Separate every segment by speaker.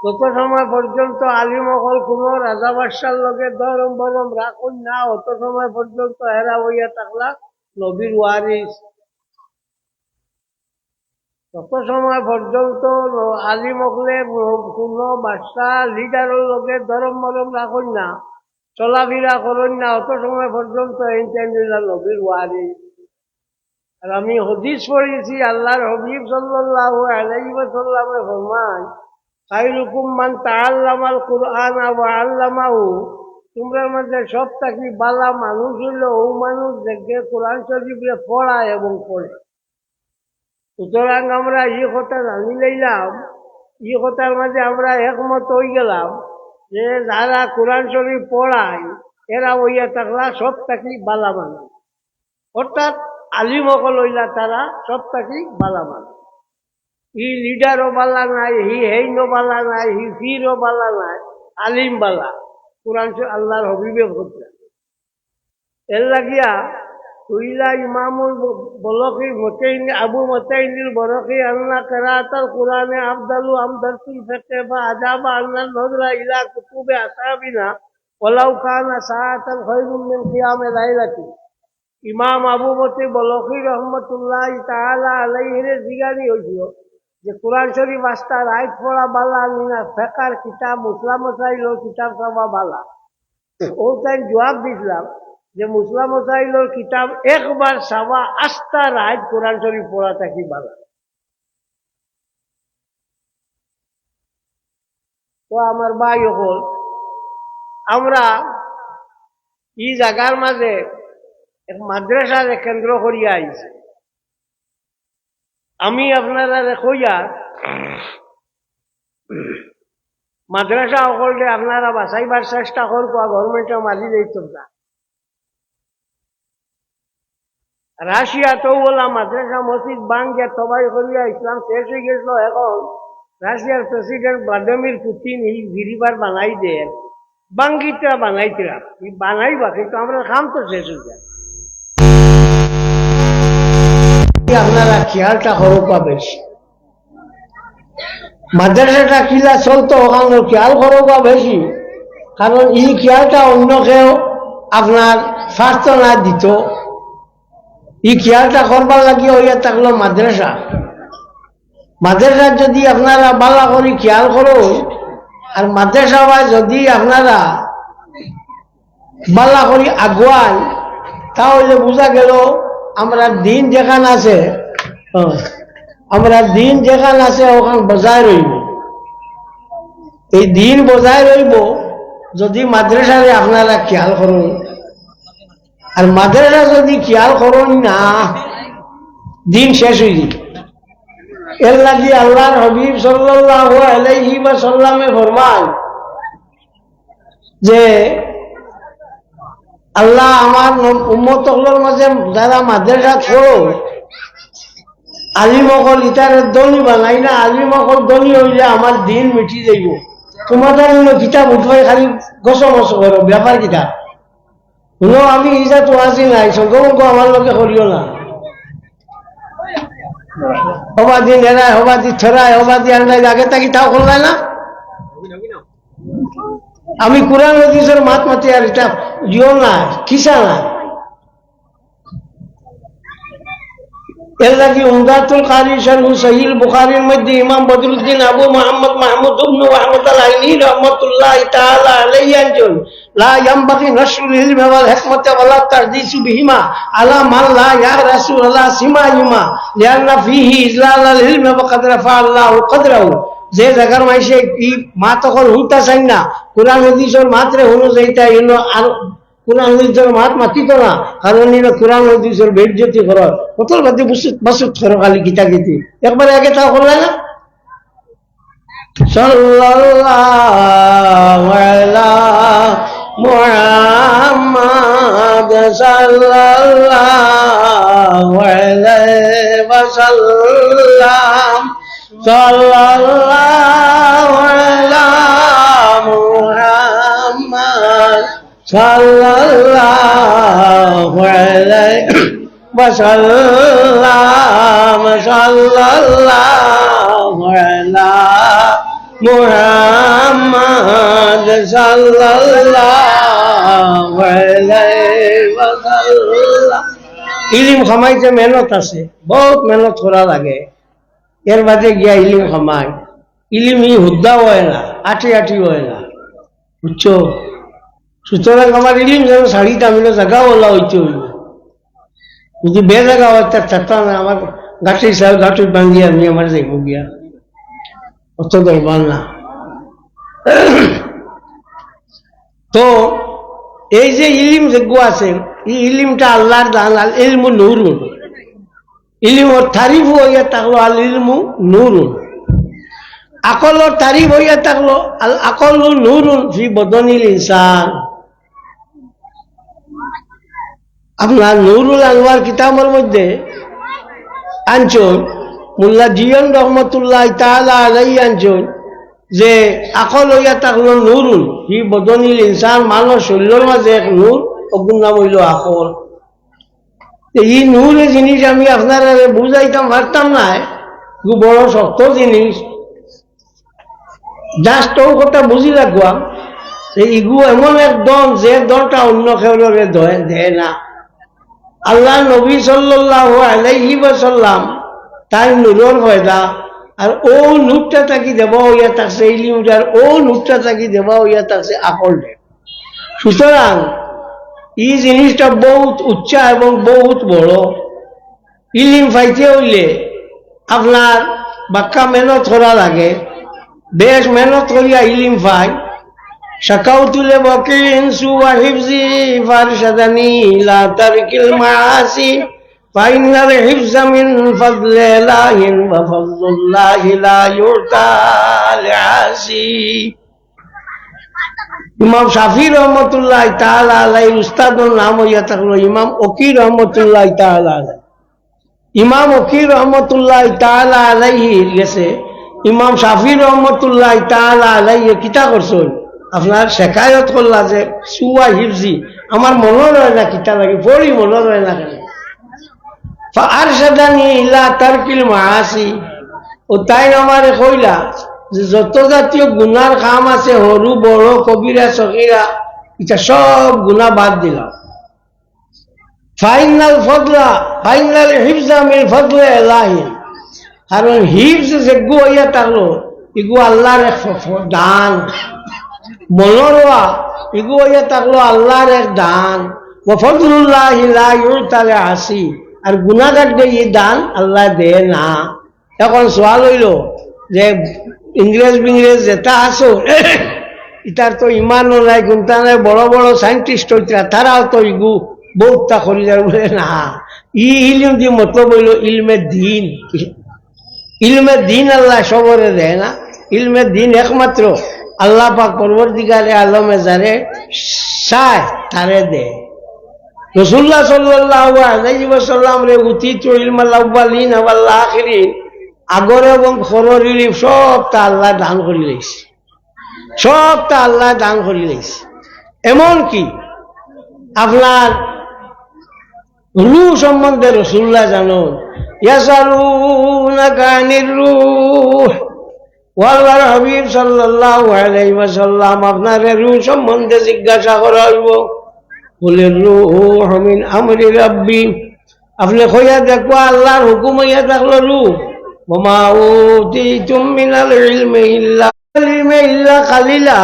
Speaker 1: তত সময় পর্যন্ত আলিম অকল কোনো রাজা বাদশার লগে দরম বরম রাখুন না, অত সময় পর্যন্ত এরা হইয়া থাকলা নবীর ওয়ারিস। তত সময় পর্যন্ত আলিম অকলে কোনো বাদশা লিডারের লগে দরম বরম রাখুন না, চলাফেরা করুন না, অত সময় পর্যন্ত এই নবীর ওয়ারিস। আর আমি হাদিস পড়েছি, আল্লাহর হাবিব সাল্লাল্লাহু আলাইহি ওয়াসাল্লামে ফরমায়, খায়রুকুম মান তাআল্লামাল কুরআন ওয়া আল্লামাহু, তোমরা মধ্যে সব থেকে ভালো মানুষ হইল ও মানুষ যে কোরআন শরীফে পড়ায় এবং পড়ে। সুতরাং আমরা এই কথা জানি লইলাম, এই কথার মাঝে আমরা একমত হয়ে গেলাম যে যারা কোরআন শরীফ পড়ায় এরা হইয়া থাকলা সব থেকে ভালো মানুষ, অর্থাৎ আলিম অকল হইলা তারা সব থেকে ভালো মানুষ। হি লিডারও বালা নাই, হি হেইনও বালা নাই, হি ফিরও বালা নাই, আলিম বালা, কোরআন আল্লাহর হবিবে ভদ্রা। এর লাগিয়া তুইলা ইমামুল বলকি মতাইনি আবু মতাইনিল বরকি আন্না কিরাআতাল কুরআনে আফদালু আমদাতুল ফিকহ বা আজাবা আন্না নজরা ইলা কুতুবে আসহাবিনা ওয়ালাউ কানা সাআতান খায়রুম মিন কিয়ামে লাইলাতি। ইমাম আবু মতি বলকি রহমতুল্লাহি তাআলা আলাইহি জিগানি হইছিল যে কোরআন শরীফ আস্তা রাইট পড়া বালা না ফিকহর কিতাব মুসলা মাসাইলের কিতাব সবা বালা। ও তাই জবাব দিলাম যে মুসলা মাসাইলের কিতাব একবার সাবা আস্তা রাইট কোরআন শরীফ পড়া থাকি বালা। তো আমার ভাই হল আমরা এই জায়গার মাঝে এক মাদ্রাসার কেন্দ্র করিয়া আইছি। আমি আপনারা কইয়া মাদ্রাসা সকলকে আপনারা বাঁচাইবার চেষ্টা করবো, গভর্নমেন্টের মাঝি দিত না। রাশিয়াতেও বলা মাদ্রাসা মসজিদ বাঙ্গিয়া সবাই করিয়া ইসলাম শেষ হয়ে গেছিল। এখন রাশিয়ার প্রেসিডেন্ট ভ্লাদিমির পুতিন এই গিরিবার বানাই দেন, বাঙ্গিটা বানাইতরা বানাইবা, কিন্তু আমরা খাম তো শেষ হয়ে যায়। আপনারা খেয়ালটা করবা বেশি, মাদ্রাসাটা কিলা চলতো ওখানে খেয়াল করবা বেশি, কারণ এই খেয়ালটা অন্য কেউ আপনার স্বার্থ না দিত, এই খেয়ালটা করবার লাগিয়ে হইয়া থাকলো মাদ্রাসা। মাদ্রাসা যদি আপনারা বালা করে খেয়াল করো, আর মাদ্রাসা যদি আপনারা বালা করে আগুয়ান, তাহলে বোঝা গেল আমরা দিন যেখানে আছে, আমরা দিন যেখানে আছে ওখানে বজায় রইব। এই দিন বজায় রইব যদি মাদ্রাসারে আপনারা খেয়াল করুন, আর মাদ্রাসা যদি খেয়াল করুন না, দিন শেষ হয়ে যাবে। এর লাগি আল্লাহর হাবিব সাল্লাল্লাহু আলাইহি ওয়াসাল্লামে ফরমান যে আল্লাহ আমার উম্মতগুলোর মাঝে যারা মাদ্রাসা করো, আলিম অকল ইতারের ধনী বানাই না, আলিম অকল ধনী হইলে আমার দিন মিটি যাইব। তোমাদের কিতাব উঠবাই খালি গছমছ করো, ব্যাপার কিতাব হলো আমি ইজা তো আসি নাই, সঙ্গ আমার লোকে করিও না। হবাদি নেড়ায়, হবাদি ছড়ায়, হবাদি আন্দায়, আগে তাকি তাও করলাই না। আমি কোরআন হাদিসের মাত মাতি আর এটা ইও না, কিসা না। এর লাগি উমদাতুল কারি শরহ সহিহ বুখারীর মধ্যে ইমাম বদরুদ্দিন আবু মুহাম্মদ মাহমুদ ইবনে ওয়াহমদ আল-আইনি রাহমাতুল্লাহি তাআলা আলাইহি আনজন লা ইয়ামবাগি নাশরুল ইলমি ওয়াল হিকমাতি ওয়ালা তাহদিসু বিহিমা আলা মান লা ইয়ারাসু আলা সিমাহিমা লিআন্না ফীহি ইজলালাল ইলমি ওয়া কদ রাফা আল্লাহু কদরাহু। যে জায়গার মাইসে কি মা তখন হুঁতা চাই না, কোরআন হাদিসের মাত্রে হলো যাইতা এলো, আর কোরআন হাদিসের মাত মাতিত না, কারণ এলো কোরআন হাদিসের বেজ্জতি করার কতল বাদে বসত করো খালি গীতা গীতি। একবার আগে তাও করলে না, সাল্লাল্লাহু আলা মুহাম্মাদ সাল্লাল্লাহু আলাইহি ওয়াসাল্লাম, সাল্লাল্লাহু আলা মুহাম্মাদ সাল্লাল্লাহু আলাইহি ওয়াসাল্লাম, সাল্লাল্লাহু আলা মুহাম্মদ সাল্লাল্লাহু আলাইহি ওয়াসাল্লাম। ইলিম খামাইতে মেহনত আছে, বহুত মেহনত করা লাগে, এর বাদে গিয়া ইলিম খামাই। ইলিম ই হুদ্দা হয় না, আঠি আঠি হয় না, বুঝছো? সুতরাং আমার ইলিম যেন শাড়ি তামিলে জায়গা ওলা হইতে হইব। যদি বে জায়গা হয় তার চারটা না, আমার গাছের সাল গাছের বাঙ্গি আমি আমার যাইব গিয়া, অত দরবার না। তো এই যে ইলিম যোগ্য আছে, এই ইলিমটা আল্লাহর দান। আল ইলমু নূরুন, ইলিমর তারিফ হইয়া থাকলো আল ইলমু নূরুন। আকলর তারিফ হইয়া থাকলো আল আকলু নূরুন ফি বদনিল ইনসান। আপনার নুরুল আনওয়ার কিতাবের মধ্যে আনছন মোল্লা জিয়ন রহমতুল্লাহ তাআলা আলাইহি আনছন যে আকল হইয়া থাকলো নূরুন ফি বদনিল ইনসান, মানুষ শরীরের মাঝে এক নূর, অগুন নাম হইল আকল। এই নূরের জিনিস আমি আপনারা বুঝাইতাম পারতাম না, বড় শক্ত জিনিস। জাস্ট ও কথা বুঝি রাখবা, ইগু এমন এক দন যে দনটা অন্য কেউ দেয় না। আল্লাহ নবী সাল্লাল্লাহু আলাইহি ওয়াসাল্লাম তার নূরের পয়দা, আর ও নূরটা তাকে দেওয়া হইয়া থাকছে ইলিমটার, ও নূরটা তাকে দেওয়া হইয়া থাকছে আকল। সুতরাং এই জিনিসটা বহুত উচ্চা এবং বহুত বড়। ইলিম পাইতে হইলে আপনার বাক্কা মেহনত করা লাগে, বেশ মেহনত করিয়া ইলিম পাই। شكوت لبكي سوى حفظي فارشدني إلى ترك المعاصي فإن الحفظ من فضل الله وفضل الله لا يعطى لعاصي। ইমাম শাফি রহমতুল্লাহ তাআলা আলাইহি উস্তাদের নাম হইয়া থাকলো ইমাম ওকি রহমতুল্লাহ তাআলা আলাইহি। ইমাম ওকি রহমতুল্লাহ তাআলা আলাইহি গেছে ইমাম শাফি রহমতুল্লাহ তাআলা আলাইহি কিতা করছেন, আপনার শেখায়ত করলা যে সুয়া হিফজি, আমার মনে রয় না কিতা লাগে, পড়ি মনে রয় না কেন। ফারশাদানি ইলা তারকিল মাআসি, ও তাই আমারে কইলা যে যত জাতীয় গুনার কাম আছে, সরু বড় কবিরা সগীরা, এটা সব গুনাহ বাদ দিলাম। ফাইনাল ফদলা ফাইনাল হিফজা মিন ফদলে ইলাহি, কারণ হিফজ যোগ্য হইয়া থাকলো এগু আল্লাহর এক দান। মনোরোয়া এগু হইয়া থাকলো আল্লাহর এক দান। ওয়াফদলুল্লাহি লা ইউতা লিআসি, আর গুনাহগার এই দান আল্লাহ দেয় না। এখন সওয়াল হইল যে ইংরেজ বিংরেজ যেটা আছো ইটার তো ইমানও নাই, গুনতা নাই, বড় বড় সাইন্টিস্ট হইতরা তারাও তো ইগু বহুতটা করি যায় বলে না। ইলম দিয়ে মতলব হইল ইলমে দিন। ইলমে দিন আল্লাহ সবরে দেয় না, ইলমে দিন একমাত্র আল্লাহ পাক পরবর্তীকালে আলমে যারে চায় তারে দেয়। রাসূলুল্লাহ সাল্লাল্লাহু আলাইহি ওয়াসাল্লাম রে উতিতু ইলমাল আউয়ালিন ওয়াল আখিরিন, আগর এবং পরের ইলম সবটা আল্লাহ দান করে লইছে, সবটা আল্লাহ দান করে লইছে। এমনকি আপনার রূহ সম্বন্ধে রাসূলুল্লাহ জানুন, ইয়াসালুনাকা আনির রূহ, আল্লাহর হাবিব সাল্লাল্লাহু আলাইহি ওয়াসাল্লাম আপনার রূহ সম্বন্ধে জিজ্ঞাসা করা হইব। বলে রূহ মিন আমরি রাব্বি, আপনি কইয়া দেখো আল্লাহর হুকুম হইয়া থাকলো রূহ। ওমা উতিতুম মিনাল ইলমি ইল্লা কালিলা,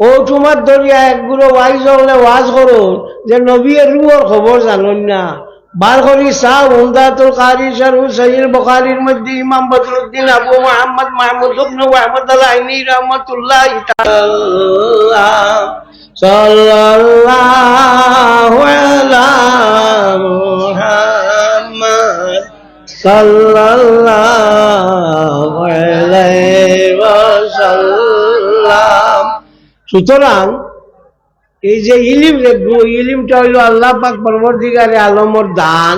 Speaker 1: ও তোমার দরিয়া একগুলো ওয়াইজ হলে ওয়াজ করো যে নবীর রূহর খবর জানুন না। বার করি সাহ উমদাতুল কারি শারহু সহিহ বুখারীর মধ্যে ইমাম বদরুদ্দিন আবু মুহাম্মদ মাহমুদ ইবনে ওয়াহমদ আল-আইনি রাহমাতুল্লাহি তাআলা সাল্লাল্লাহু আলা মুহাম্মদ সাল্লাল্লাহু আলাইহি ওয়াসাল্লাম। সুতরাং এই যে ইলিম লেখবো, ইলিমটা হইল আল্লাহ পাক পরবর্তীকালে আলমর দান।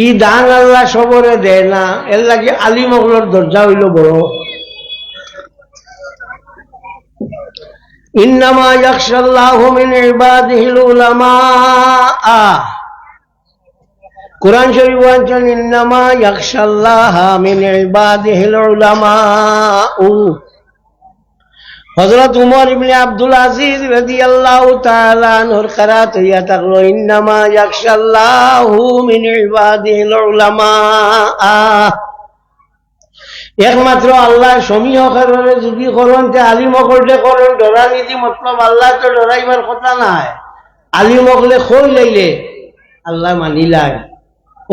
Speaker 1: ই দান আল্লাহ সবরে দেয় না, এর লাগে আলিম হলোর দরজা হইল বড়। ইন্নামা ইয়াখশাল্লাহু মিন ইবাদিহিল উলামা, কুরআন শরীফ বলছেন ইন্নামা ইয়াখশাল্লাহা মিন ইবাদিহিল উলামা। হযরত উমর ইবনে আব্দুল আজিজ রাদিয়াল্লাহু তাআলা আনহুর কিরাত হইয়া থাকলো ইন্নামা ইয়াখশাল্লাহু মিন ইবাদিহিল উলামা। একমাত্র আল্লাহ সমীহ কারণে যদি করেন তে আলিম করতে করেন ডরা নীতি মতলব আল্লাহ তো ডরাইবার কথা নাই। আলিম হলে কই লাইলে আল্লাহ মানিলাই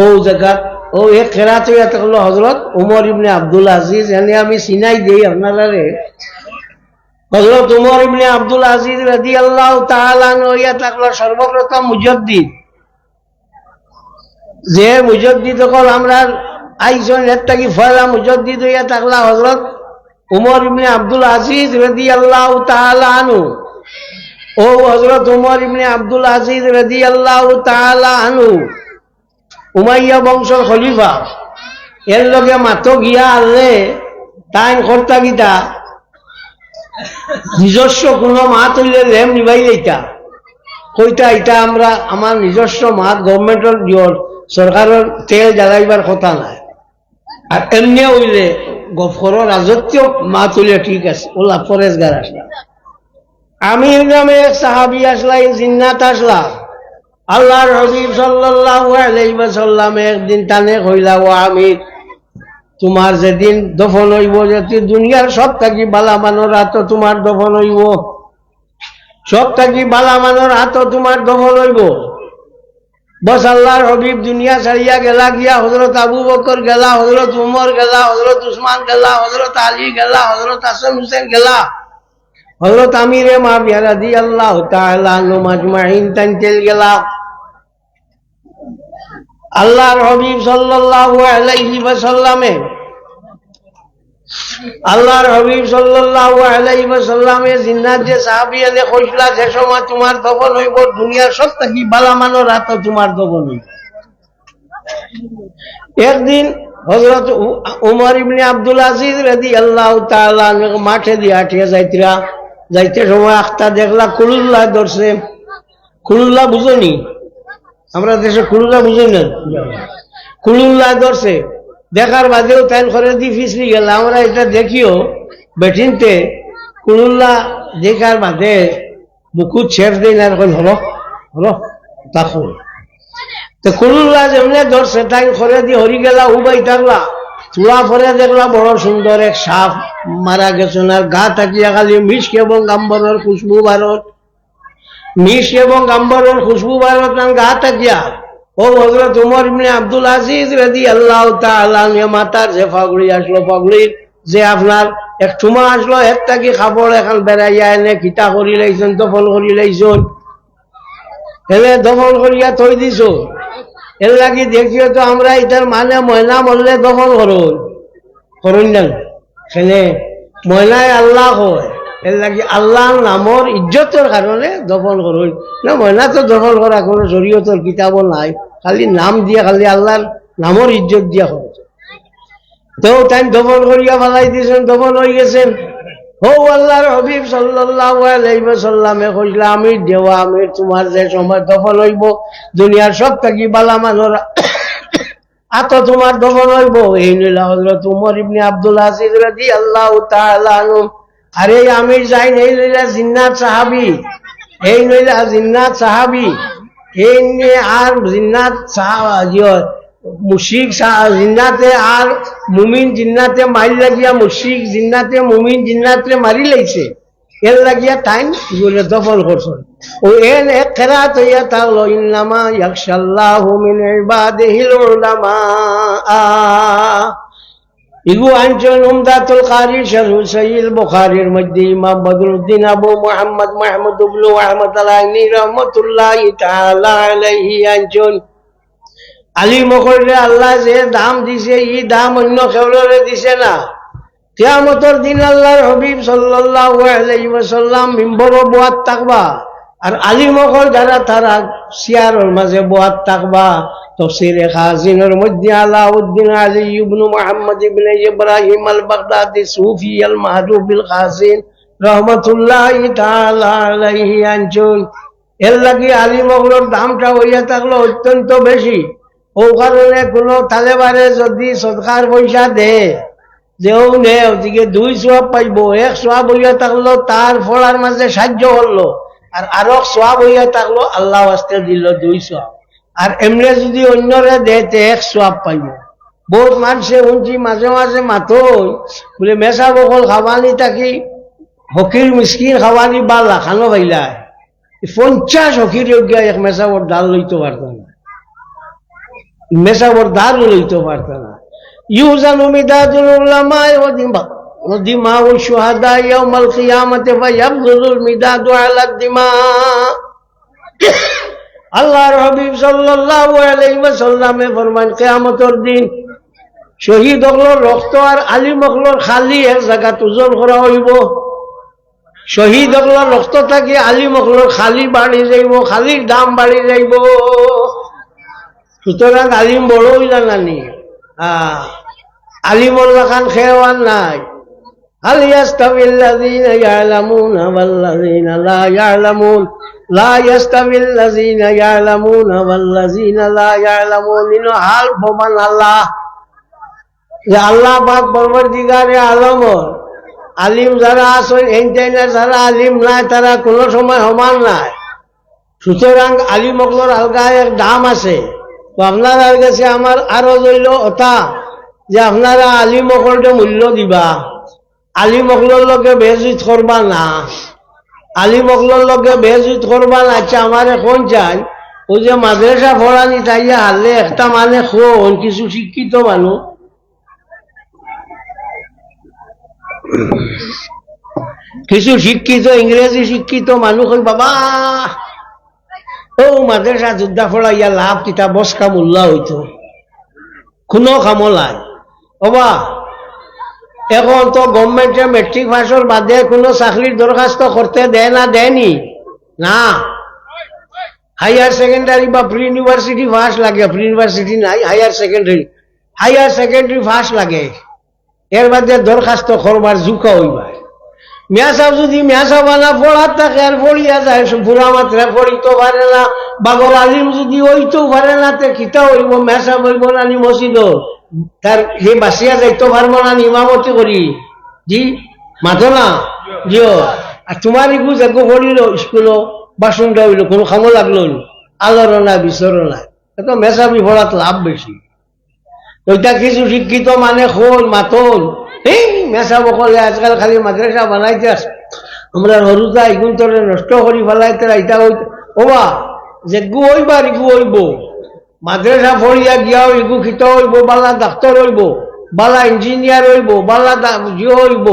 Speaker 1: ও জায়গাত ও এক কিরাত হইয়া থাকলো হযরত উমর ইবনে আব্দুল আজিজ। এনে আমি চিনাই দেই আপনারারে হযরত উমর ইবনে আব্দুল আজিজ রাদিয়াল্লাহু তাআলা আনহু হইয়া থাকলো সর্বপ্রথম মুজাদ্দিদ। যে মুজাদ্দিদ হল আমরা আইজন একটা কি ফয়লা মুজাদ্দিদ হইয়া থাকলা হযরত উমর ইবনে আব্দুল আজিজ রাদিয়াল্লাহু তাআলা আনহু। ও হযরত উমর ইবনে আব্দুল আজিজ রাদিয়াল্লাহু তাআলা আনহু উমাইয়া বংশের খলিফা। এর লগে মাতো গিয়া আনলে তাই কর্তা গীতা নিজস্ব কোনো মাত হইলে রেম নিবাই লইতা কইতা এটা আমরা আমার নিজস্ব মাত গভর্নমেন্টের সরকারের তেল জ্বালাইবার কথা নাই। আর এমনি হইলে গফরের রাজত্ব মাত হইলে ঠিক আছে ওলা ফরেজগার আসলা। আমির নামে এক সাহাবি আসলা জিন্নাত আসলা। আল্লাহর হাবিব সাল্লাল্লাহু আলাইহি ওয়াসাল্লাম একদিন টানে কইলা ও আমির তোমার যেদিন দফন হইব যে দুনিয়ার সব থাকি বালা মানোর হাত তোমার দফন হইব, সব থাকি বালা মানোর হাত তোমার দফন হইব। বস আল্লাহর হবিব দুনিয়া ছাড়িয়া গেলা গিয়া হযরত আবু বকর গেলা, হযরত উমর গেলা, হযরত উসমান গেলা, হযরত আলী গেলা, হযরত হাসান হুসেন গেলা, হযরত আমিরে মুআবিয়া রাদিয়াল্লাহু তাআলা আনহু মাজমাইন তানতেল গেলা। আল্লাহর হাবিব সাল্লাল্লাহু আলাইহি ওয়াসাল্লামে আল্লাহর হাবিব সাল্লাল্লাহু আলাইহি ওয়াসাল্লামে জিন্নাত যে সাহাবী এনে কইলা যে সময় তোমার দফন হইব দুনিয়ার সব থেকে বালা মানো রাত তোমার দফন হইব। একদিন হযরত উমর ইবনে আব্দুল আজিজ রাদিয়াল্লাহু তাআলা আনহু মাঠে দিয়ে হাঁটিয়া যাইতে সময় আখতা দেখলা কুলুল্লাহ ধরছে। কুলুল্লাহ বুঝনি? আমরা দেশে কুলুল্লাহ বুঝি না। কুলুল্লাহ ধরছে দেখার বাদেও তাই করে দিয়ে ফিসলি গেল। আমরা এটা দেখিও বেঠিনতে কুলুল্লাহ দেখার বাদে বুকুত ছেড় দিই না এখন হলো হলো তখন তো কুলুল্লাহ যেমনি ধরছে তাই করে দিয়ে হরি গেলা উবাই থাকলা। চুলা পরে দেখলা বড় সুন্দর এক সাপ মারা গেছে। আর গা থাকিয়া খালি মিষ্ক এবং গাম্বরের খুশবু ভারত, মিষ্ক এবং গাম্বরের খুশবু ভারত গা থাকিয়া ও হযরত উমর ইবনে আব্দুল আজিজ রাদিয়াল্লাহু তাআলা মাতার যে পাগড়ি আসলো, পাগড়ির যে আপনার এক ঠুমা আসলো একটা কি কাপড় এখন বেড়াইয়া এনে কিতা করি লাইছেন দফল করি লাইছেন এনে দফল করিয়া থই দিছ। এর লাগি দেখিও তো আমরা এটার মানে ময়না মরলে দফল করুন না সেনে ময়নায় আল্লাহ হয়। এর লাগি আল্লাহর নামর ইজ্জতের কারণে দফন করুন না। ময়না তো দফল করা কোনো শরীয়তের কিতাব নাই, খালি নাম দিয়া খালি আল্লাহর নামর ইজ্জত দিয়া হয়। তো তাই দফন করিয়া ফেলাই দিয়েছেন, দফন হয়ে গেছেন। ও আল্লাহর হাবিব সাল্লাল্লাহু আলাইহি ওয়াসাল্লামে কইলা আমির দেওয়া আমির তোমার যে সময় দফন হইব দুনিয়ার সব থাকি বালা মানুষ আত তোমার দফন হইব। এই নিলা হযরত উমর ইবনে আব্দুল আজিজ রাদিয়াল্লাহু তাআলা আনহু। আরে আমির যাই এই নইলা জিন্নাত সাহাবী, এই নইলা জিন্নাত সাহাবী, এই নিয়ে আর জিন্নাত মুশরিক জিন্নাতে আর মুমিন জিন্নাতে মারি লাগিয়া মুশরিক জিন্নাতে মুমিন জিন্নাতে মারি লাইছে। এর লাগিয়া টাইম বলে দফন করছে। ও এন এক কেরাত হইয়া থাকলো ইন্নামা ইয়াখশাল্লাহু মিন ইবাদিহিল উলামা। ইগু আনছেন উমদাতুল কারি শারহু সহিহ বুখারীর মধ্যে ইমাম বদরুদ্দিন আবু মুহাম্মদ মাহমুদ ইবনে আহমদ আলাইহি রাহমাতুল্লাহি তাআলা আলাইহি আনছেন আলিম করলে আল্লাহ যে দাম দিছে এই দাম অন্য কেউরে দিছে না। কিয়ামতের দিন আল্লাহর হাবিব সাল্লাল্লাহু আলাইহি ওয়াসাল্লাম মিম্বরে বয়াত থাকবা আর আলিম হল যারা তারা সিয়ারের মাঝে বয়াত থাকবা। তাফসীরে খাজিনের মধ্যে আলাউদ্দিন আলী ইবনে মুহাম্মদ ইবনে ইব্রাহিম আল বাগদাদি সুফি আল মাহরুফ বিল খাজিন রাহমাতুল্লাহি তাআলা আলাইহি আনছেন এর লাগি আলিম হলের দামটা হইয়া থাকলো অত্যন্ত বেশি। ও কারণে কোনো তালেবারে যদি সদকার পয়সা দে যেও নে ওদিকে 2 সোয়াব পাইব, 1 সোয়াব হইয়া থাকলো তার ফলার মাঝে সাহায্য করলো, আর আরো সোয়াব হইয়া থাকলো আল্লাহ ওয়াস্তে দিল 2 সোয়াব। আর এমনি যদি অন্যরে দেতে 1 সোয়াব পাইব। বহুত মানুষে শুনছি মাঝে মাঝে মাথই বলে মেসা বকল খাওয়ানি থাকি হকির মিসকিন খাওয়ানি বা লাখানো পাইলাই 50 হকির যোগ্য এক মেসাবর ডাল লইতে পারত না, মেসাবর ডাল লইতে পারত না। ইউজানু মিদাদুল উলামা ওয়া দিমাউ শুহাদা ইয়াউমাল কিয়ামাতি ফায়াবযুলুল মিদাদু আলা দিমা। আল্লাহর হাবিব সাল্লাল্লাহু আলাইহি ওয়াসাল্লামে ফরমান কিয়ামতের দিন শহীদ হকলর রক্ত আর আলিম হকলর খালি এক জায়গা ওজন করা হইব। শহীদ হকলর রক্ত থাকি আলিম হকলর খালি বাড়ি যাইব, খালির দাম বাড়ি যাইব। সুতরাং আলিম বড় হইলা নানি, আলিমর লাখান খেওয়ান নাই। হাল ইয়াস্তাবিল্লাযীনা ইয়ালামুনা ওয়াল্লাযীনা লা ইয়ালামুন লা ইয়াস্তাবিল্লাযীনা ইয়ালামুনা ওয়াল্লাযীনা লা ইয়ালামুন। ইনো হাল প্রমাণ আল্লাহ যে আল্লাহ পাক পরবর্তীকারে আলমর আলিম যারা আসেন এন্টাইনার যারা আলিম নাই তারা কোনো সময় সমান নাই। সুতরাং আলিম হকলর আলগা এক দাম আছে। তো আপনারা কাছে আমার আরো জইল অথা যে আপনারা আলিম হকলকে মূল্য দিবা, আলিম হকলর লগে বেজুত করবা না, আলিম হকলর লগে বেজুত করবা না। আচ্ছা আমার এখন চাই ওই যে মাদ্রাসা পড়ানি তাইয়া হারলে একটা মানে কোন কিছু শিক্ষিত মানুষ কিছু শিক্ষিত ইংরেজি শিক্ষিত মানুষ বাবা ও মাদ্রাসা যোদ্ধা ফলাইয়া লাভ কিতা বসকা মোল্লা হইত কোনো কামলাই বাবা। এখন তো গভর্নমেন্টে মেট্রিক পাসের বাদে কোনো চাকরির দরখাস্ত করতে দেয় না, দেয়নি না। হায়ার সেকেন্ডারি বা প্রি ইউনিভার্সিটি পাস লাগে, প্রি ইউনিভার্সিটি নাই, হায়ার সেকেন্ডারি পাস লাগে। এর বাদে দরখাস্ত করবার ঝুঁকা হইবার। মিয়া সাহেব যদি মিয়া সাহেব না পড়ার থাকে আর পড়িয়া যায় পুরা মাত্রা পড়িতে পারে না, বাগর আলিম যদি হইতেও পারে না তে কিতা হইব, মিয়া সাহেব হইব না নি মসজিদ তার যে বাসিয়া যাইতে পারবো না ইমামতি করি জি মাথো না জিও। আর তোমার ইগু যাগো পড়িল স্কুল বাসনটা হইল কোনো খামো লাগলো আলোর না বিচর নাই, তো মেসাবি পড়াত লাভ বেশি। ওইটা কিছু শিক্ষিত মানে খোল মাতল এই মেসা বকলে আজকাল খালি মাদ্রাসা বানাইতে আছে, আমরা হরুতা ইগুন তোরে নষ্ট করি ফেলাইতে ইটা ওবা যে গু হইবার ইগু হইব, মাদ্রাসা পড়িয়া গিয়াও ইগু খিত হইব, বালা ডাক্তার হইব, বালা ইঞ্জিনিয়ার হইব, বালা জিও হইব,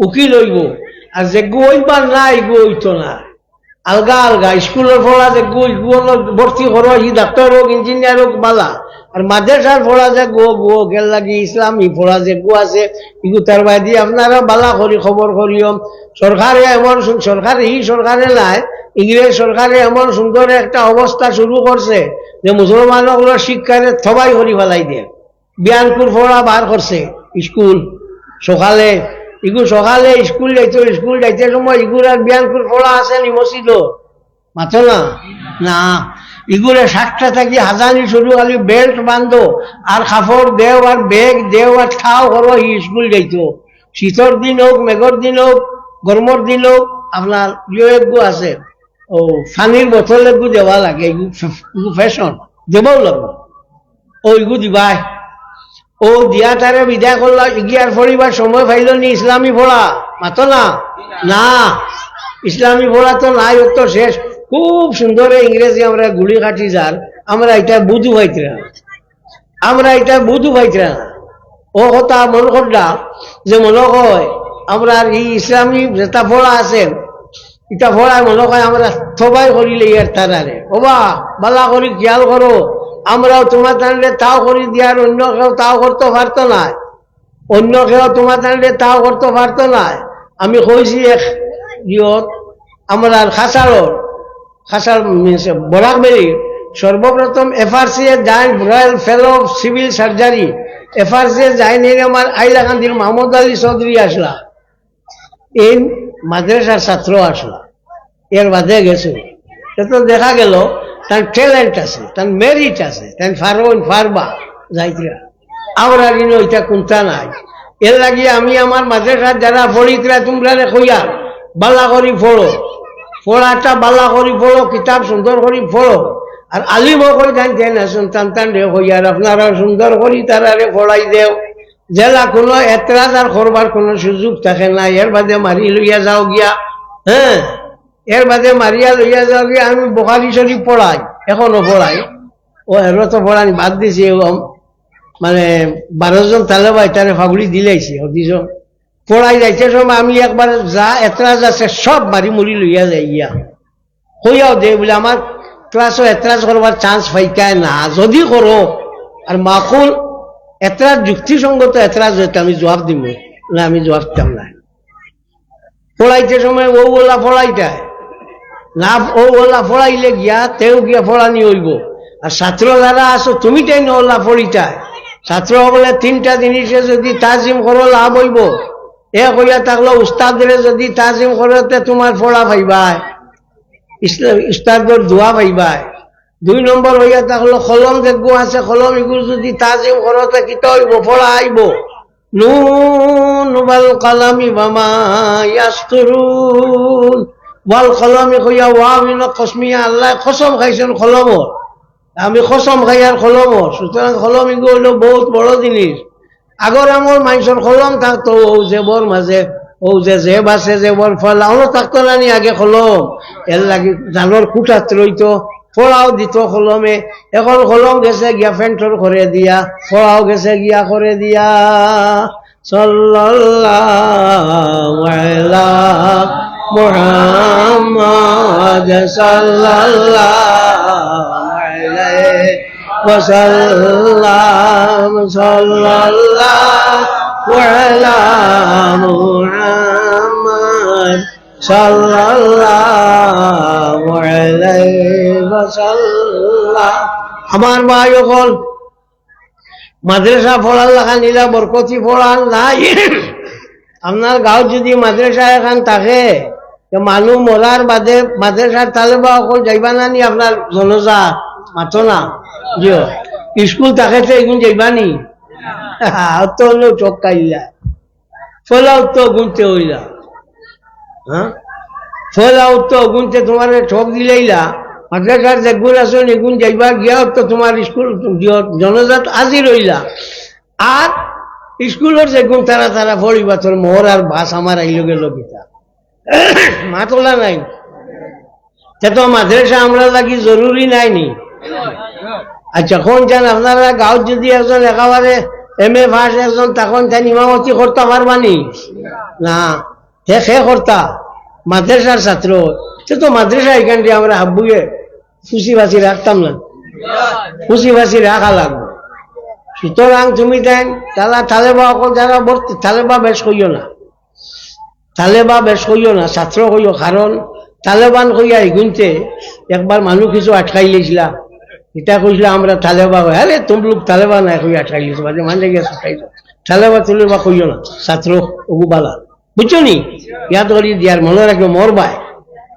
Speaker 1: উকিল হইব। আর যে গু হইবার না ইগু হইতো না, আলগা আলগা স্কুলের পড়া যে গু ইগু ভর্তি করো ই ডাক্তার হোক ইঞ্জিনিয়ার হোক বালা। আর মাদ্রাসার পড়া যে গো গেল লাগি ইসলামী পড়া যে গো আছে ইগু তার বাইদি আপনারা বালা করি খবর করিও। সরকারে এমন সরকারে নাই, ইংরেজ সরকারে এমন সুন্দর একটা অবস্থা শুরু করছে যে মুসলমানগুলোর শিক্ষারে সবাই করি ফেলাই দিয়ে বিয়ানপুর পড়া বার করছে স্কুল সকালে। ইগু সকালে স্কুল যাইতে সময় ইগুর আর বিয়ানপুর পড়া আছে নি মসজিদ মাথো না না। ইগুরে 7টা থাকি হাজানি শুরু খালি বেল্ট বান্ধো আর কাপড় দেও আর বেগ দেও আর ঠাও করো স্কুল যাইতো। শীতর দিন হোক মেঘর দিন হোক গরমর দিন হোক আপনার ইয়েগু আছে ও পানির বোতল এগু দেওয়া লাগে, ইগু ফ্যাশন দেবও লাগবে ও ইগু দিবাই ও দিয়া তারে বিদায় করলা। ইগিয়ার পড়িবার সময় পাইল নি ইসলামী পড়া মাতো না না, ইসলামী পড়া তো নাই, ও তো শেষ। খুব সুন্দর ইংরেজি আমরা গুলি কাটি যার আমরা এটা বুধু পাইতে না, ও কথা মন করলা যে মনে হয় আমরা এই ইসলামী যেটা পড়া আছে এটা পড়ায় মনে হয় আমরা সবাই করিলে ইয়ার তারারে ওবা বালা করি খেয়াল করো। আমরাও তোমার তাহলে তাও করি দিয়ার অন্য কেউ তাও করতে পারতো না, অন্য কেউ তোমার তাহলে তাও করতে পারতো না। আমি কইছি এক আমরা খাসার বরাকবেলি সর্বপ্রথম FRC জয়েন্ট রয়্যাল ফেলো সিভিল সার্জারি FRC যায়নি আমার আইলাকান্দির মাহমুদ আলী চৌধুরী আসলা, এই মাদ্রাসার ছাত্র আসলা, এর বাদে গেছে। তো দেখা গেল তার ট্যালেন্ট আছে, তার মেরিট আছে, তার ফারবা যাইতে আমরা কিন্তু ওইটা কোনটা নাই। এর লাগি আমি আমার মাদ্রাসার যারা পড়িতরা তোমরা কইয়া বালা করি পড়ো, পড়াটা বালা করি পড়ো, কিতাব সুন্দর করি পড়ো। আর আলিম করে জানতেন না সন্তান টান রে হইয়ার আপনারা সুন্দর করি তারা পড়াই দেও, জেলা কোনো এতরাজ আর করবার কোনো সুযোগ থাকে না। এর বাদে মারি লইয়া যাও গিয়া, হ্যাঁ এর বাদে মারিয়া লইয়া যাও গিয়া। আমি বুখারী শরীফ পড়াই, এখনো পড়াই। ও এরও তো পড়ানি বাদ দিছি, মানে 12 জন তালেবা এটারে ফাগুলি দিলাইছি অদিস পড়াই যাইতে সময় আমি একবার যা এতরাজ আছে সব মারি মুড়ি লইয়া যাই গিয়া কইয়াও দে বলে আমার ক্লাসও এতরাজ করবার চান্স পাইকায় না, যদি করো আর মাকুল এতরাজ যুক্তিসঙ্গত এতরাজ হইতে আমি জবাব দিব না, আমি জবাব দিতাম না। পড়াইতে সময় ও ওলা পড়াইটায় না, ও ওলা পড়াইলে গিয়া তেও গিয়া পড়ানি হইব। আর ছাত্র যারা আছো তুমি তাই ওলা পড়িটায় ছাত্র বলে 3টা জিনিসে যদি তাজিম করো লাভ হইব। এক হইয়া থাকলো উস্তাদরে যদি তাজিম করতে তোমার পড়া পাইবাই, উস্তাদর দোয়া পাইবাই। 2 নম্বর হইয়া থাকলো কলম যেগু আছে কলম এগুলো যদি তাজিম করতে কিতা হইব, পড়া আইব। নুন ওয়াল কালামি ওয়ামা ইয়াসতুরুন, ওয়াল কলমি কইয়া ওয়ামিন কসমিয়া, আল্লাহ কসম খাইছেন কলমর, আমি কসম খাই আর কলমর। সুতরাং কলম এগুলো হইল বহুত বড় জিনিস। আগর আমার মানুষের কলম থাকতো ও জেবর মাঝে, ও যে জেব আছে জেবর ফল আরো থাকতো না নি আগে কলম। এর লাগি জানোর কুটাত রইতো, পড়াও দিত কলমে। এখন কলম গেছে গিয়া ফেন্টর করে দিয়া, পড়াও গেছে গিয়া করে দিয়া। সাল্লাল্লাহু আলা মুহাম্মাদ সাল্লাল্লাহু আলাইহি ওয়াসাল্লাম, সাল্লাল্লাহু আলা মুহাম্মাদ সাল্লাল্লাহু আলাইহি ওয়াসাল্লাম। আমার ভাই হল মাদ্রাসা পড়ার লাগা নিলা বরকতি পড়ার নাই। আপনার গাঁৱত যদি মাদ্রাসা এখন থাকে, মানুষ মরার বাদে মাদ্রাসার তালেবা অকল যাইবা না নি আপনার জনজাত মাতো না জিও স্কুল থাকে তো এগুন যাইবা নি তো চোখ কাইলা ফলাও তো গুনতে হইলা, হ্যাঁ ফলাও তো গুনতে তোমার ঠক দিলাইলা। মাদ্রাসার যেগুন আছো এগুন যাইবা গিয়া তো তোমার স্কুল জনজাত আজি রইলা। আর স্কুলের যেগুন তারা তারা পড়িবা তোর মোহর আর বাস আমার আইলো গেল গীতা মাতলা নাই। তো মাদ্রাসা আমরা লাগি জরুরি নাই নি? আচ্ছা কোন যান আপনারা গাঁৱত যদি একজন একেবারে MA পাস একজন তখন তাই ইমামতি করতে পারবানি না, সে করতা মাদ্রাসার ছাত্র। তো মাদ্রাসা এখান দিয়ে আমরা হাব্বুয়ে ফুসি ফাঁসি রাখতাম না, ফুসি ফাঁসি রাখা লাগবে। সুতরাং তুমি দেন তারা তালেবা অকল যারা ভর্তি তালেবা বেশ কইও না, তালেবা বেশ কইও না, ছাত্র কইও। কারণ তালেবান কইয়া এগুনতে একবার মানুষ কিছু আটকাই লেছিলা, এটা কইছিল আমরা তালেবা কই, আরে তুমি লোক তালেবা নাই কই আটকাই লিছ মাঝে মাঝে গিয়ে আটকাইল। তালেবা তুলেবা কইও না, ছাত্র ওগুবালা বুঝছো নি? ইয়াদ করি দিয়ার মনে রাখবে মোর ভাই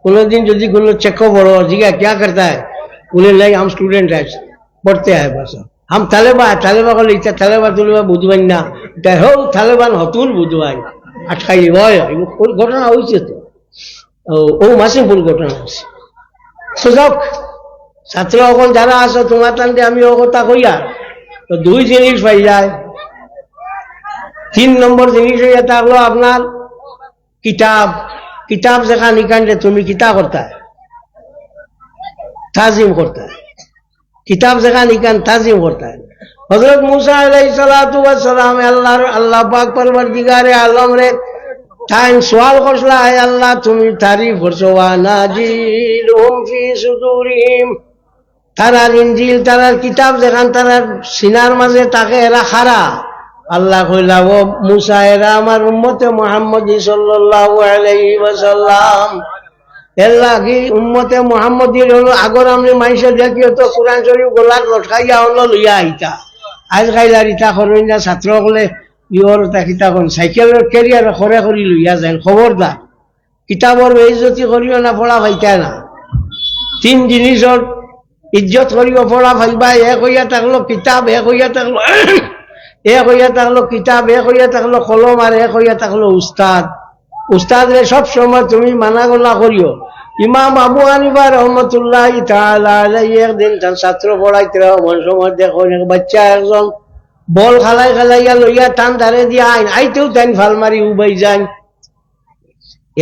Speaker 1: কোনোদিন যদি কোনো চেক বড় জিজ্ঞা क्या करता है, बोले नहीं हम स्टूडेंट है पढ़ते हैं बस हम तालेबा है। तालेबा को लिखता तालेबा तुलेबा बुझबाই না, এটা হোক তালেবান হতুল বুঝবাই আটকাই হয়। ঘটনা হয়েছে তো, ও মাসিমপুর ঘটনা হয়েছে। তো যাক ছাত্র সকল যারা আছো তোমার টানতে আমি ও কথা কইয়া তো 2 জিনিস পাই যায়। 3 নম্বর জিনিস হইয়া থাকলো আপনার কিতাব। কিতাব যেখানে নিকানলে তুমি কিতা করতা তাজিম করতা, কিতাব যেখানে নিকান তাজিম করতা। হযরত মুসা আলাইহিস সালাতু ওয়াস সালাম আল্লাহ পাক পরওয়ারদিগারে আলম রে তাইন সওয়াল করছলা, হে আল্লাহ তুমি তারিফ করছো ওয়া নাজিলুম ফি সুদুরিহিম, তারার ইনজিল তারার কিতাব যেখান তারার সিনার মাঝে তাকে এরা খারা। আল্লাহ কইলা ও মুসা এরা আমার উম্মতে মুহাম্মদী সাল্লাল্লাহু আলাইহি ওয়াসাল্লাম, এর লাগি উম্মতে মুহাম্মদীর হলো আগর আমি মাইসে দেখিও তো কোরআন শরীফ গোলার লটকাইয়া হলো লইয়া আইতা। আজ খাইলার ইটা করেন না ছাত্র হলে ইহর কিতা কোন সাইকেলের কেরিয়ার খরে করি লইয়া যায়। খবরদার কিতাবর বেইজ্জতি করিও না, পড়া পাইতা না। 3 জিনিসর ইজ্জত করিও পড়া পাইবা। এক হইয়া থাকলো কিতাব, এক হইয়া থাকলো এক হইয়া থাকলো কিতাব, এক হইয়া থাকলো কলম, আর এক হইয়া থাকলো উস্তাদ। উস্তাদরে সব সময় তুমি মানা গলা করিও। ইমাম আবু হানিফা রহমতুল্লাহ তাআলা আলাইহি একদিন তার ছাত্র পড়াইতে এমন সময় দেখো বাচ্চা একজন বল খালাই খালাইয়া লইয়া টান ধারে দিয়া আইন আইতেও টাইন ফাল মারি উবাই যান।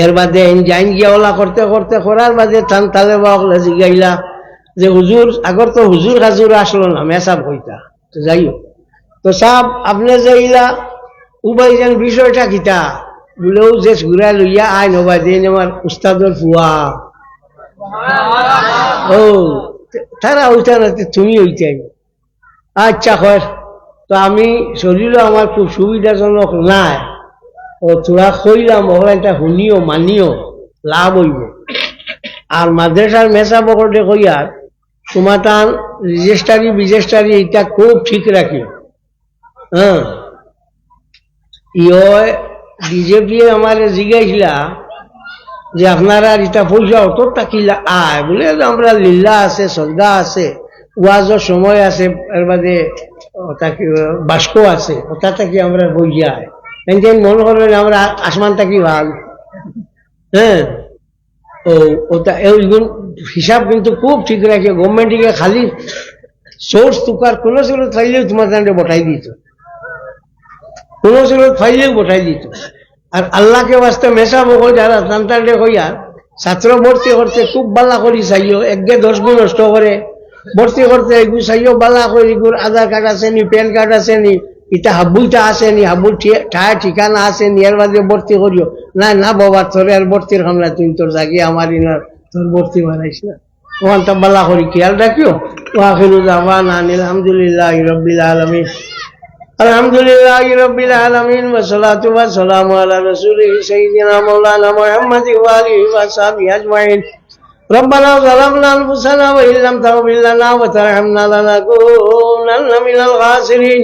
Speaker 1: এর বাদে জাইন গিয়া ওলা করতে করতে করার বাদে টান তালে বাকলে জিগাইলা যে হুজুর, আগর তো হুজুর হাজুর আসলো না, মেসাব হইতা তো যাইও। তো সাহেব আপনি যে ইলা উবাই যান বিষয়টা কিতা বলেও যে ঘুরা লইয়া আইন হবাই দিন আমার উস্তাদর ফুয়া। ও তারা হইতা না, তুমি হইতাই। আচ্ছা কর, তো আমি শরীরও আমার খুব সুবিধাজনক নাই, ও তোরা কইলাম ওরা এটা শুনিও মানিও লাভ হইব। আর মাদ্রাসার মেসা বকটে কইয়ার তোমার তার রেজিস্টারি বিজেস্টারি এটা খুব ঠিক রাখি। হ্যাঁ, বিজেপি আমার জিগাইছিলা যে আপনারা এটা পয়সা অত টাকিলা আয় বলে, আমরা লীলা আছে, শ্রদ্ধা আছে, ওয়াজের সময় আছে, এর বাদে বাস্ক আছে, ওটা থাকি আমরা বই যায় মনে করবেন আমরা আসমান থাকি ভাগ। হ্যাঁ, ও ওটা হিসাব কিন্তু খুব ঠিক রাখে। গভর্নমেন্টকে খালি সোর্স তুকার কোন সুরত ফাইলেও তোমার দান্ডে বটাই দিত, কোন সুরত ফাইলেও বটাই দিত। আর আল্লাহকে বাস্তে মেশা বকল যারা সন্তানরে কইয়া ছাত্র ভর্তি করতে খুব বালা করি চাইও, একগে 10 গুণ নষ্ট করে ভর্তি করতে এগুলো চাইও বালা করি। এগুলো আধার কার্ড আছে নি, প্যান কার্ড আছে নি, এটা হাবুলটা আছে নি, হাবুল ঠায় ঠিকানা আছে নি, এর বাদে ভর্তি করিও না। না বাবা তোরে আর ভর্তির হামলা, তুই তোর জাগি আমার ইনার তোর ভর্তি বানাইস না, ওখানটা বালা করি খেয়াল রাখিও। ওয়াখিরু দাওয়ানা আলহামদুলিল্লাহি রাব্বিল আলামিন। আলহামদুলিল্লাহি রাব্বিল আলামিন ওয়া সালাতু ওয়া সালামু আলা রাসূলিহি সাইয়্যিদিনা মাওলানা মুহাম্মাদি ওয়া আলিহি ওয়া সাহবিহি আজমাইন। ربنا ظلمنا أنفسنا وإن لم تغفر لنا وترحمنا لنكونن من الخاسرين।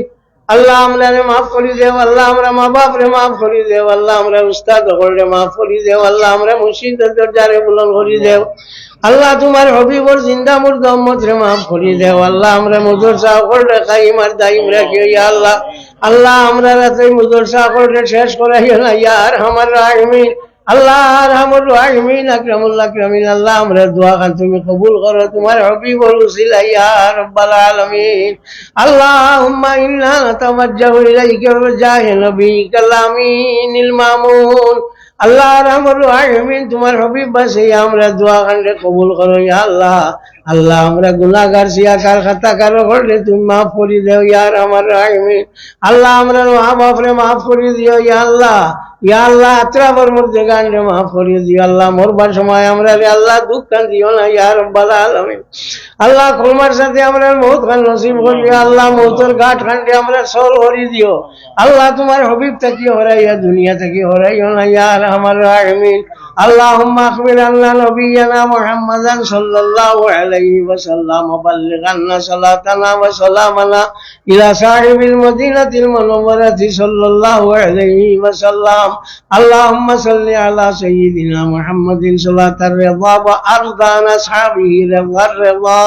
Speaker 1: আল্লাহ আমরা মাফ করে দেও, আল্লাহ আমরা মা বাপ রে মাফ করে দেও, আল্লাহ আমরা উস্তাদ করে মাফ করে দেও, আল্লাহ আমরা মুর্শিদের দরজারে বুলন্দ করে দেও। আল্লাহ তোমার হবিবর জিন্দা মুর্দ উম্মত রে মাফ করে দেও। আল্লাহ আমরা মুদরসা করে কায়েম আর দাইম রাখিও ইয়া আল্লাহ। আল্লাহ আমরা রাতে মুদরসা করে শেষ করাইও না ইয়া আরহামার রাহিমিন। আল্লাহ আরহামুর রাহিমিন আকরামুল আকরামিন। আল্লাহ আমরা দোয়া খান তুমি কবুল করো তোমার হবিবর উসিলা ইয়া রাব্বাল আলামিন। আল্লাহুম্মা ইন্না নাতাওয়াজ্জাহু ইলাইকা বিজাহি নবিয়িকাল আমিনিল মামুন। আল্লাহ আরহামুর রাহিমিন তোমার হবিব বাসে আমরা দোয়া খানরে কবুল করো ইয়া আল্লাহ। আল্লাহ আমরা গুনাহগার সিয়াকার খাতাকার করলে তুমি মাফ করে দাও ইয়া আরহামার রাহিমিন। আল্লাহ আমরা মা বাপরে মাফ করে দিও ইয়া আল্লাহ। ইয়া আল্লাহ আত্রাবর মধ্যে গান্ডে মাফ করিয়ে দিও আল্লাহ। মরবার সময় আমরা আল্লাহ দুঃখ কান দিও না ইয়া রাব্বাল আলামিন। আল্লাহ কলমার সাথে আমরা মৌত খান নসিব করিও আল্লাহ। মৌতের ঘাট খান্ডে আমরা সল করি দিও আল্লাহ। তোমার হবিব থাকি হরাইয়া দুনিয়া থাকি হরাইও না ইয়া আরহামার রাহিমিন। اللهم اخبر عنا نبينا محمدا صلى الله عليه وسلم وبلغ عنا صلاتنا وسلامنا الى صاحب المدينة المنورة صلى الله عليه وسلم. اللهم صل على سيدنا محمد صلاة الرضا وارضى عن اصحابه رضا الرضا.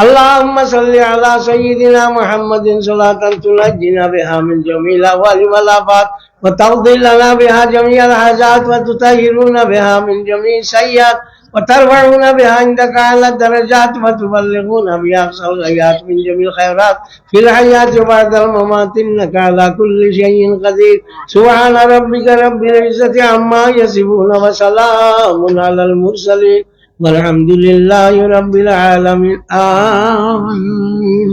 Speaker 1: اللهم صل على سيدنا محمد صلاة تنجينا بها من جميع الاهوال والافات وتقضي لنا بها جميع الحاجات وتطهرنا بها من جميع السيئات وترفعنا بها عندك على الدرجات وتبلغنا بها أقصى الغايات من جميع الخيرات في الحياة وبعد الممات إنك على كل شيء قدير. سبحان ربك رب العزة عما يصفون وسلام على المرسلين والحمد لله رب العالمين. آمين.